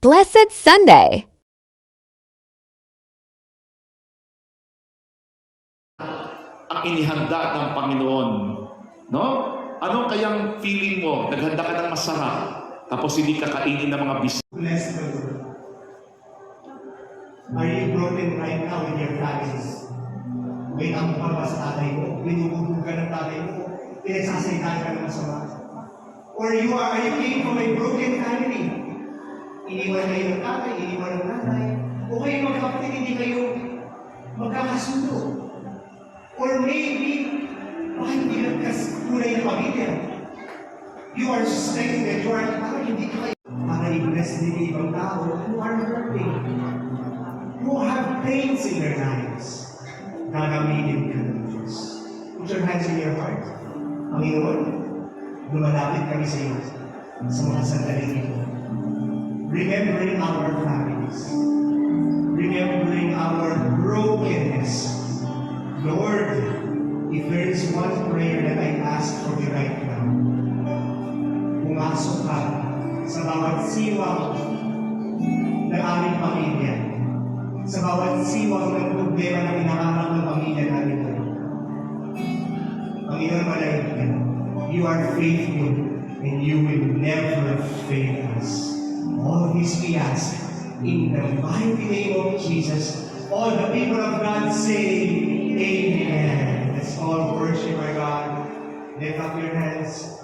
Blessed Sunday! Ang inihanda ng Panginoon. No? Ano kayang feeling mo? Naghanda ka ng masarap, tapos hindi ka kainin ng mga bisita. Bless the Lord. Are you broken right now in your families? May tampa ba sa tatay mo? Binubugbog ka ng tatay mo? Pinagsasalitaan ka ng masama? Or are you came from a broken family? Iniwan kayo ng tatay, iniwan ng nanay. O kayo magkapatid, hindi kayo magkakasundo. Or maybe, baka hindi lang tunay na pamilya. You are suspecting that you are, hindi ka kayo. Para i-bless din yung ibang tao who are hurting, who have pains in their lives. Gagamitin ka ng Diyos. Put your hands in your heart. Panginoon, lumalapit kami sa iyo sa mga sandaling ito. Remembering our families. Remembering our brokenness. Lord, if there is one prayer that I ask for you right now, pumasok ka sa bawat siwang ng aming pamilya, sa bawat siwang ng problema na inaharap ng pamilya namin. Panginoon, malaking ka. You are faithful and you will never fail us. All this we ask in the mighty name of Jesus. All the people of God say, Amen. Let's all worship our God. Lift up your hands.